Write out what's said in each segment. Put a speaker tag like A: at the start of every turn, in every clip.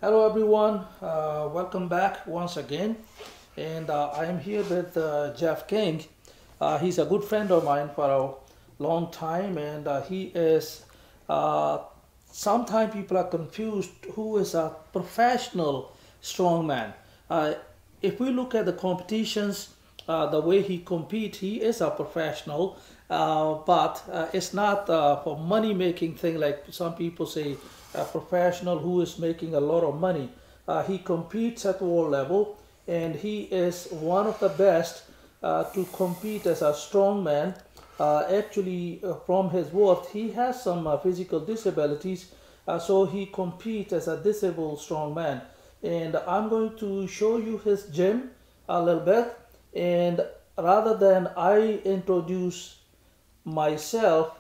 A: Hello everyone, welcome back once again. And I am here with Jeff King. He's a good friend of mine for a long time, and he is. Uh, Sometimes people are confused who is a professional strongman. Uh, if we look at the competitions, the way he competes, he is a professional, but it's not for money making thing like some people say. A professional who is making a lot of money. He competes at world level, and he is one of the best to compete as a strongman. From his worth, he has some physical disabilities, so he competes as a disabled strongman. And I'm going to show you his gym a little bit. And rather than I introduce myself,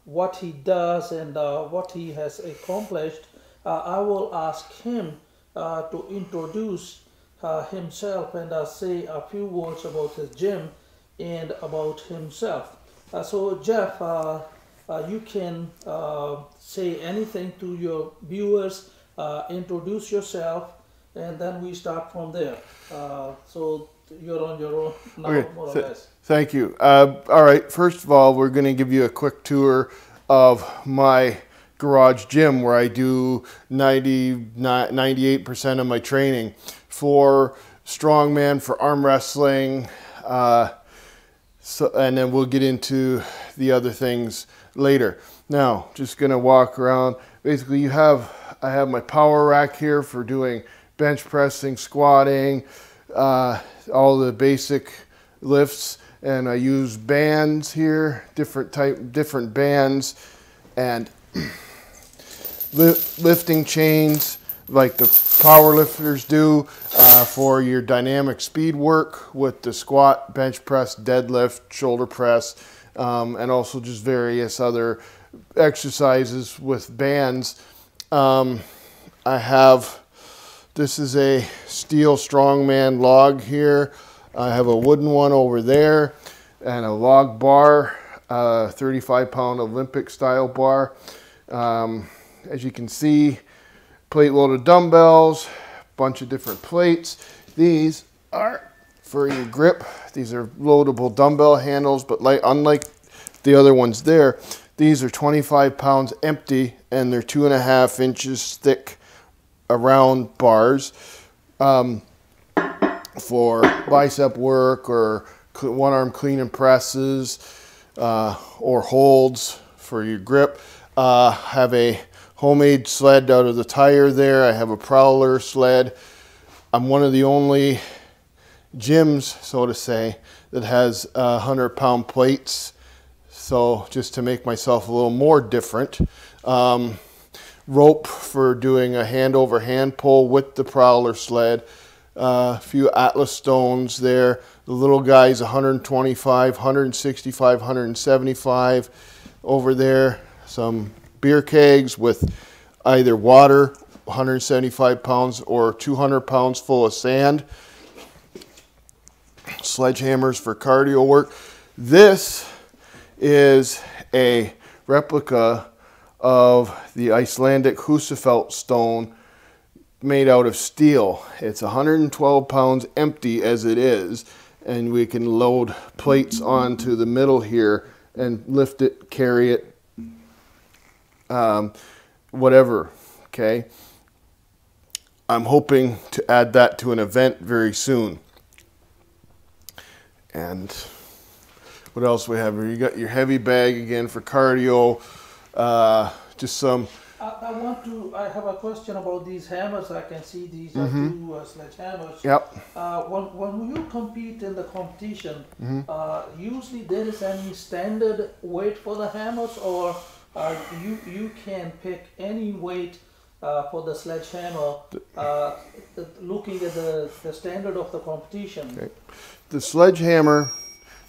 A: what he does and what he has accomplished, I will ask him to introduce himself and say a few words about his gym and about himself. So, Jeff, you can say anything to your viewers, introduce yourself, and then we start from there. So, you're on your own now,
B: Okay,
A: more or less.
B: thank you. All right, first of all, we're going to give you a quick tour of my garage gym where I do 98% of my training for strongman, for arm wrestling, and then we'll get into the other things later. Now, just going to walk around. Basically, I have my power rack here for doing bench pressing, squatting, all the basic lifts, and I use bands here, different bands, and lifting chains like the power lifters do for your dynamic speed work with the squat, bench press, deadlift, shoulder press, and also just various other exercises with bands. This is a steel strongman log here. I have a wooden one over there and a log bar, 35-pound Olympic style bar. As you can see, plate loaded dumbbells, bunch of different plates. These are for your grip. These are loadable dumbbell handles, but unlike the other ones there, these are 25 pounds empty and they're 2.5 inches thick around bars for bicep work or one arm clean and presses or holds for your grip. Have a homemade sled out of the tire there. I have a Prowler sled. I'm one of the only gyms, so to say, that has 100-pound plates. So just to make myself a little more different. Rope for doing a hand over hand pull with the Prowler sled. A few Atlas stones there. The little guy's 125, 165, 175 over there. Some beer kegs with either water, 175 pounds, or 200 pounds full of sand. Sledgehammers for cardio work. This is a replica of the Icelandic Husafell stone made out of steel. It's 112 pounds empty as it is, and we can load plates onto the middle here and lift it, carry it, whatever, okay? I'm hoping to add that to an event very soon. And what else we have here? You got your heavy bag again for cardio. Just some.
A: I have a question about these hammers. I can see these are two sledgehammers.
B: Yep.
A: When you compete in the competition, usually there is any standard weight for the hammers, or you can pick any weight for the sledgehammer, looking at the standard of the competition.
B: Okay. The sledgehammer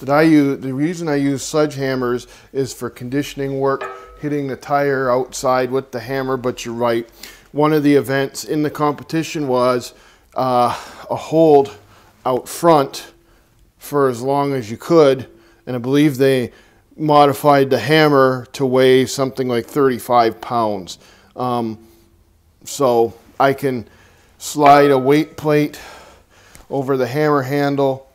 B: that I use, the reason I use sledgehammers is for conditioning work, hitting the tire outside with the hammer. But you're right, one of the events in the competition was a hold out front for as long as you could, and I believe they modified the hammer to weigh something like 35 pounds. So I can slide a weight plate over the hammer handle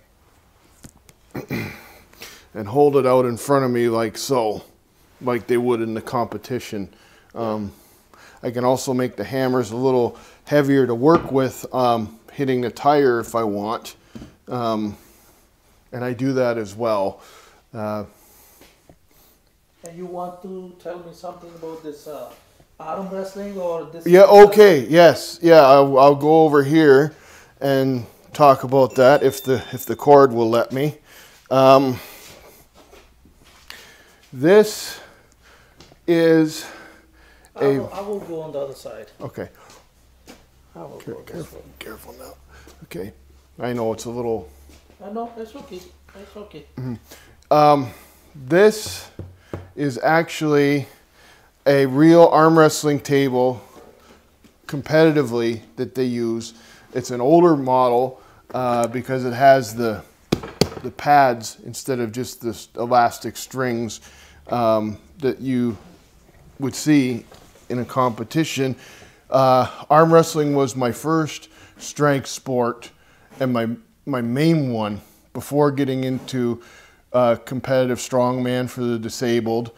B: and hold it out in front of me like so, like they would in the competition. I can also make the hammers a little heavier to work with, hitting the tire if I want. And I do that as well.
A: And you want to tell me something about this arm wrestling or this?
B: Yeah, okay, yes. Yeah, I'll go over here and talk about that if the cord will let me. This is
A: I will go on the other side.
B: okay.
A: I will go this way.
B: Careful now. Okay. I know it's a little...
A: No, it's okay. It's okay.
B: This is actually a real arm wrestling table competitively that they use. It's an older model because it has the pads instead of just the elastic strings that you would see in a competition. Arm wrestling was my first strength sport and my main one before getting into competitive strongman for the disabled.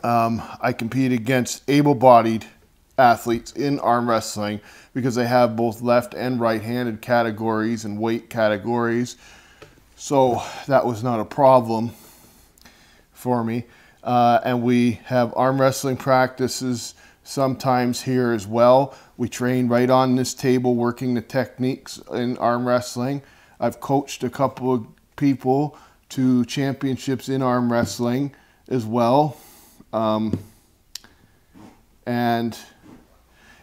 B: I compete against able-bodied athletes in arm wrestling because they have both left and right-handed categories and weight categories. So that was not a problem for me. And we have arm wrestling practices sometimes here as well. We train right on this table working the techniques in arm wrestling. I've coached a couple of people to championships in arm wrestling as well. And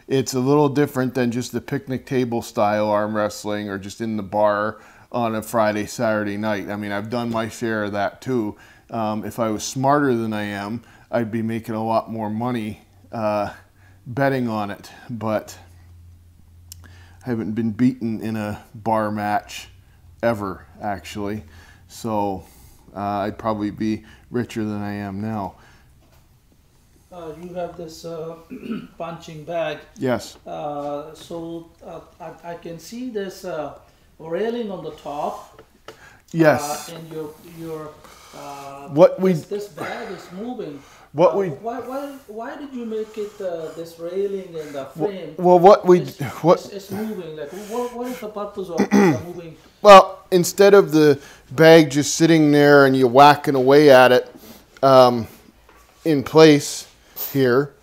B: it's a little different than just the picnic table style arm wrestling or just in the bar on a Friday, Saturday night. I mean, I've done my share of that too. If I was smarter than I am, I'd be making a lot more money betting on it, but I haven't been beaten in a bar match ever, actually. So I'd probably be richer than I am now.
A: You have this punching bag.
B: Yes.
A: So I can see this railing on the top.
B: Yes.
A: And your this bag is moving. Why did you make it this railing and the frame?
B: Well,
A: it's moving. Like what is the purpose of moving?
B: Well, instead of the bag just sitting there and you whacking away at it in place here,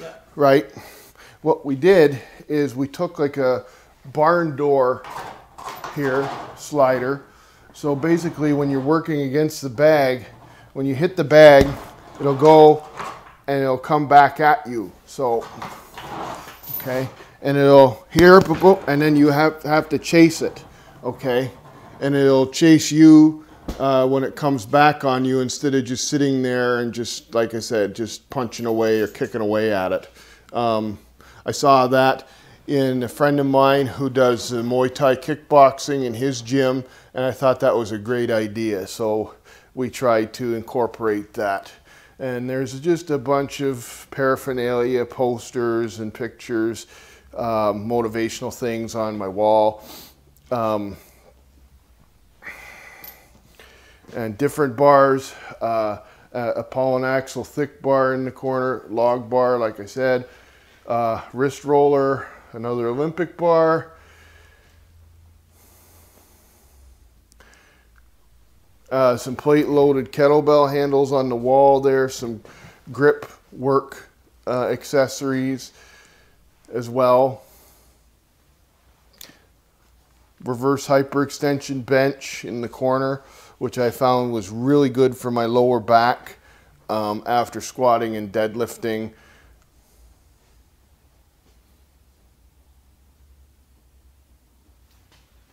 A: yeah.
B: Right? What we did is we took like a barn door here, slider. So basically when you're working against the bag, when you hit the bag, it'll go and it'll come back at you. So, okay, and it'll here, and then you have to chase it, okay, and it'll chase you when it comes back on you instead of just sitting there and just, like I said, just punching away or kicking away at it. I saw that in a friend of mine who does Muay Thai kickboxing in his gym, and I thought that was a great idea. So we tried to incorporate that. And there's just a bunch of paraphernalia, posters and pictures, motivational things on my wall. And different bars, a Paul & Axel thick bar in the corner, log bar, like I said, wrist roller, another Olympic bar, some plate-loaded kettlebell handles on the wall there, some grip work accessories as well. Reverse hyperextension bench in the corner, which I found was really good for my lower back after squatting and deadlifting.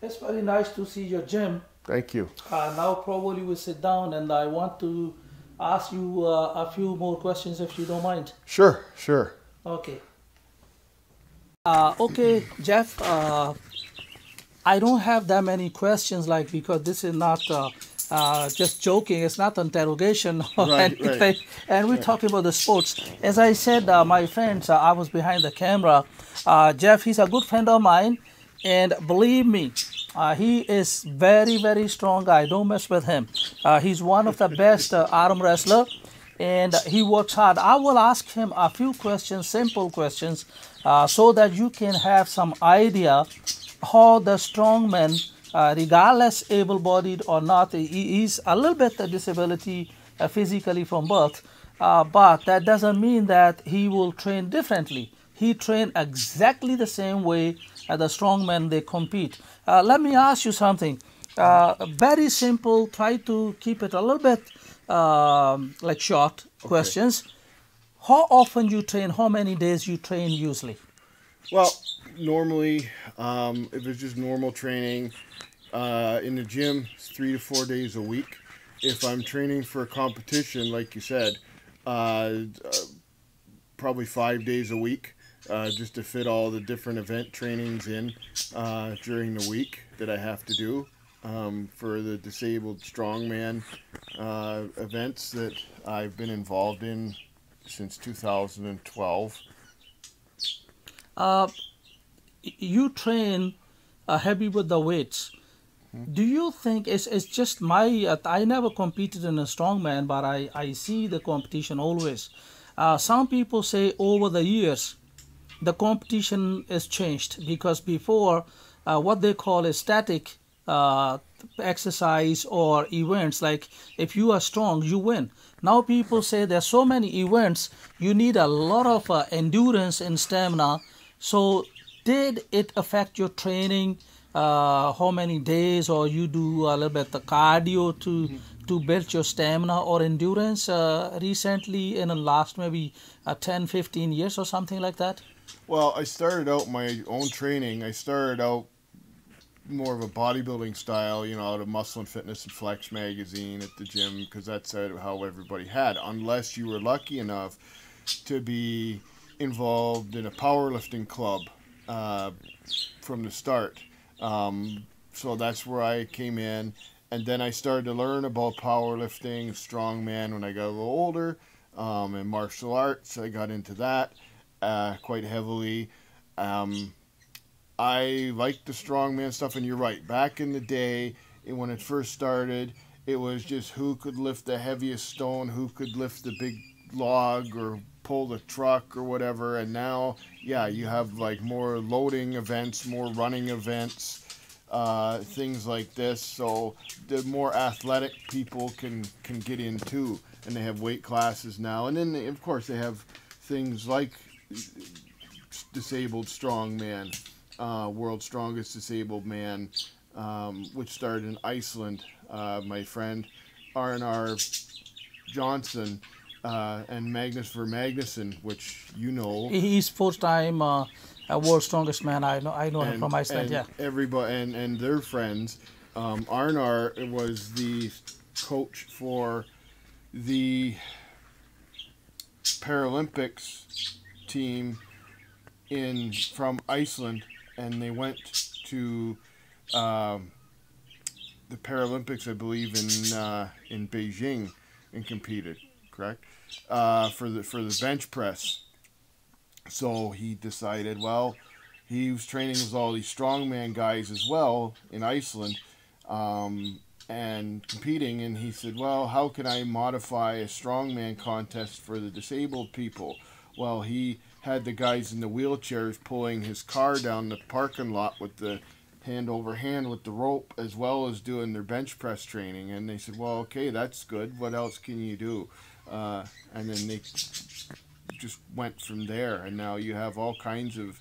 A: It's very nice to see your gym.
B: Thank you.
A: Now probably we'll sit down and I want to ask you a few more questions if you don't mind.
B: Sure, sure.
A: Okay. Okay, Jeff, I don't have that many questions, like, because this is not just joking. It's not interrogation or
B: Right, right,
A: anything. And we're
B: right.
A: talking about the sports. As I said, my friends, I was behind the camera. Jeff, he's a good friend of mine, and believe me, he is very, very strong guy. Don't mess with him. He's one of the best arm wrestler, and he works hard. I will ask him a few questions, simple questions, so that you can have some idea how the strongman, regardless able-bodied or not, he is a little bit a disability physically from birth, but that doesn't mean that he will train differently. He train exactly the same way as the strongmen they compete. Let me ask you something. Very simple. Try to keep it a little bit like short
B: Okay.
A: questions. How often you train? How many days you train usually?
B: Well, normally, if it's just normal training in the gym, it's 3 to 4 days a week. If I'm training for a competition, like you said, uh, probably 5 days a week, just to fit all the different event trainings in during the week that I have to do for the disabled strongman events that I've been involved in since 2012.
A: Uh, you train heavy with the weights. Do you think it's just my I never competed in a strongman, but I see the competition always. Some people say over the years the competition is changed because before what they call a static uh, exercise or events, like if you are strong you win. Now people say there's so many events you need a lot of endurance and stamina. So did it affect your training, how many days, or you do a little bit of cardio to build your stamina or endurance recently in the last maybe 10 15 years or something like that?
B: Well, I started out my own training. I started out more of a bodybuilding style, out of Muscle and Fitness and Flex magazine at the gym, because that's how everybody had, unless you were lucky enough to be involved in a powerlifting club uh, from the start. So that's where I came in, and then I started to learn about powerlifting, strongman when I got a little older, and martial arts. I got into that quite heavily. Um, I like the strongman stuff, and you're right. Back in the day, when it first started, it was just who could lift the heaviest stone, who could lift the big log or pull the truck or whatever. And now, yeah, you have like more loading events, more running events, things like this. So the more athletic people can get into, and they have weight classes now. And then, of course, they have things like disabled strongman, world's strongest disabled man, which started in Iceland. My friend Arnar Johnson and Magnus Vermagnusson, which you know,
A: He's first time world's strongest man. I know him from Iceland.
B: and
A: Yeah.
B: everybody and their friends. Arnar was the coach for the Paralympics team in from Iceland, and they went to um, the Paralympics, I believe, in Beijing, and competed. Correct, for the bench press. So he decided, well, he was training with all these strongman guys as well in Iceland, and competing. And he said, well, how can I modify a strongman contest for the disabled people? Well, he had the guys in the wheelchairs pulling his car down the parking lot with the hand over hand with the rope, as well as doing their bench press training. And they said, well, okay, that's good. What else can you do? And then they just went from there. And now you have all kinds of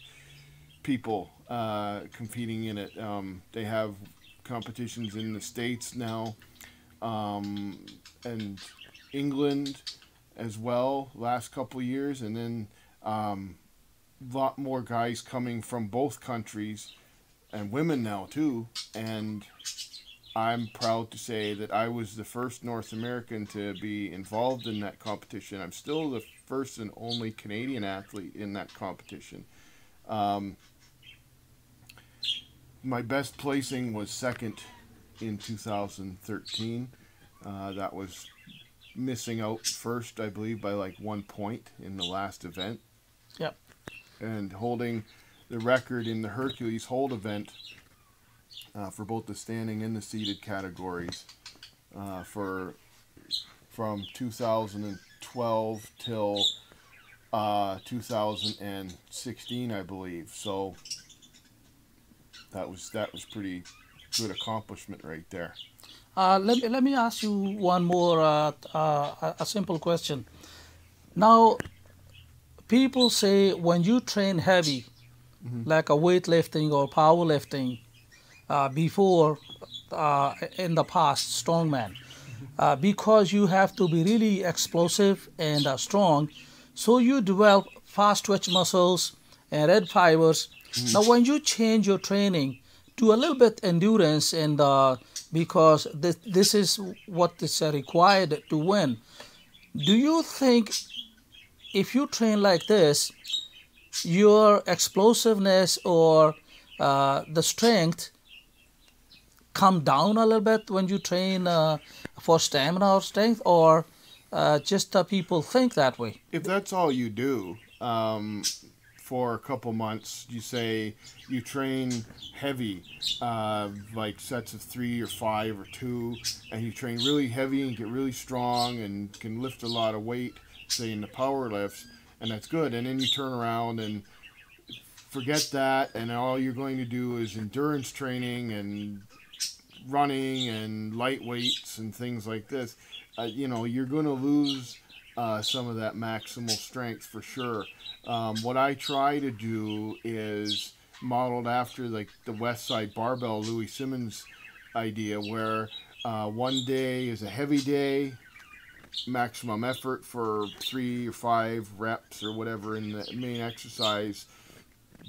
B: people competing in it. They have competitions in the States now, and England as well, last couple of years. And then a lot more guys coming from both countries, and women now too. And I'm proud to say that I was the first North American to be involved in that competition. I'm still the first and only Canadian athlete in that competition. Um, my best placing was second in 2013. That was missing out first, I believe, by like 1 point in the last event.
A: Yep.
B: And holding the record in the Hercules hold event for both the standing and the seated categories from 2012 till 2016, I believe. So that was pretty good accomplishment right there.
A: Let me ask you one more a simple question. Now, people say when you train heavy, like a weightlifting or powerlifting, before in the past, strongman, because you have to be really explosive and strong, so you develop fast twitch muscles and red fibers. Now, when you change your training to a little bit endurance and because this is what is required to win, do you think if you train like this, your explosiveness or the strength come down a little bit when you train for stamina or strength, or just people think that way?
B: If that's all you do for a couple months, you say you train heavy, like sets of 3 or 5 or 2, and you train really heavy and get really strong and can lift a lot of weight, say in the power lifts, and that's good. And then you turn around and forget that, and all you're going to do is endurance training and running and light weights and things like this. You're going to lose some of that maximal strength for sure. What I try to do is modeled after like the West Side Barbell, Louis Simmons idea, where one day is a heavy day, maximum effort for 3 or 5 reps or whatever in the main exercise,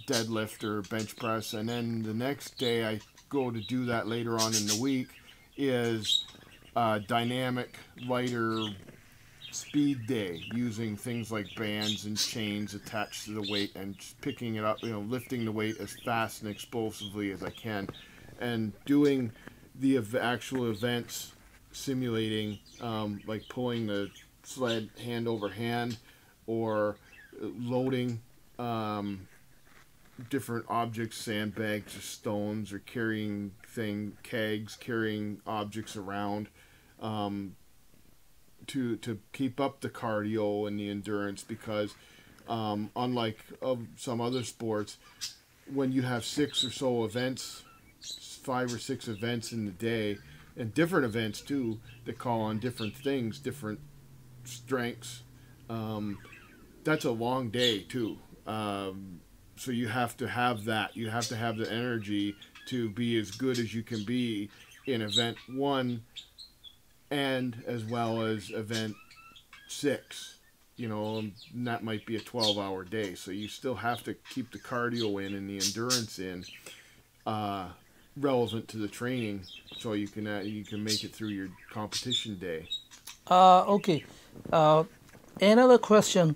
B: deadlift or bench press, and then the next day I go to do that later on in the week is dynamic, lighter speed day, using things like bands and chains attached to the weight and picking it up, lifting the weight as fast and explosively as I can, and doing the actual events, simulating like pulling the sled hand over hand or loading different objects, sandbags or stones, or carrying kegs, carrying objects around to keep up the cardio and the endurance, because unlike some other sports, when you have 6 or so events, 5 or 6 events in the day, and different events too that call on different things, different strengths, that's a long day too. So you have to have that. You have to have the energy to be as good as you can be in event 1 and as well as event 6. And that might be a 12-hour day. So you still have to keep the cardio in and the endurance in, relevant to the training, so you can make it through your competition day.
A: Okay. Another question.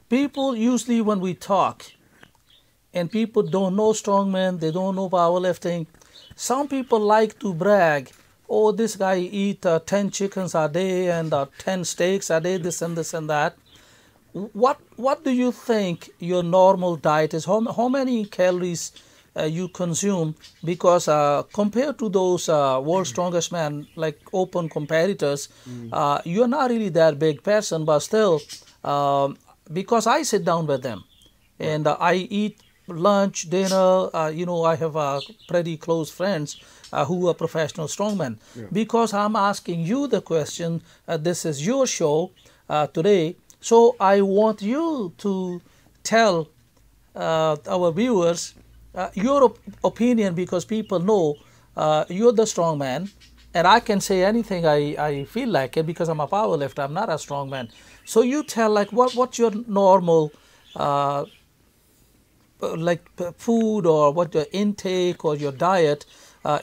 A: People usually, when we talk, and people don't know strongman, they don't know powerlifting, some people like to brag, oh, this guy eat 10 chickens a day and 10 steaks a day, this and that. What do you think your normal diet is? How many calories you consume? Because compared to those world's strongest man, like open competitors, you're not really that big person, but still, because I sit down with them and I eat lunch, dinner, I have pretty close friends who are professional strongmen. Yeah. Because I'm asking you the question, this is your show today, so I want you to tell our viewers your opinion, because people know you're the strongman, and I can say anything I feel like it because I'm a powerlifter, I'm not a strongman. So you tell, like, what's your normal like food, or what your intake or your diet,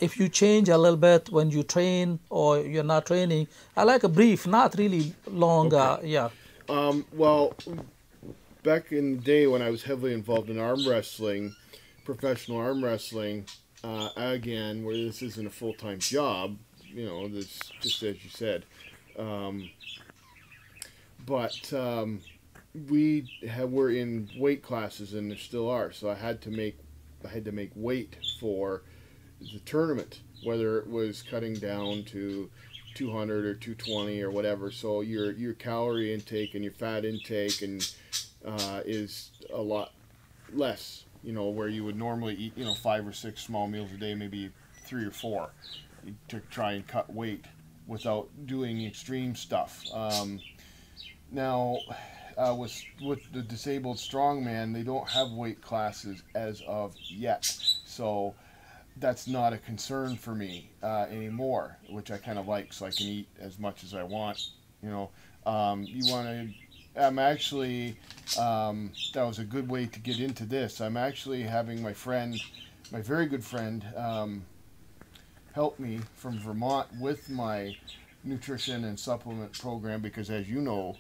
A: if you change a little bit when you train or you're not training. I like a brief, not really long. Okay. Yeah.
B: Well, back in the day when I was heavily involved in arm wrestling, professional arm wrestling, again, where this isn't a full-time job, you know, this just as you said. Um, but were in weight classes, and there still are. So I had to make weight for the tournament, whether it was cutting down to 200 or 220 or whatever. So your calorie intake and your fat intake is a lot less. You know, where you would normally eat, you know, 5 or 6 small meals a day, maybe 3 or 4, to try and cut weight without doing extreme stuff. Now, with the disabled strongman, they don't have weight classes as of yet, so that's not a concern for me anymore, which I kind of like, so I can eat as much as I want. You know, you want to. I'm actually, that was a good way to get into this. I'm actually having my friend, my very good friend, help me from Vermont with my nutrition and supplement program, because as you know,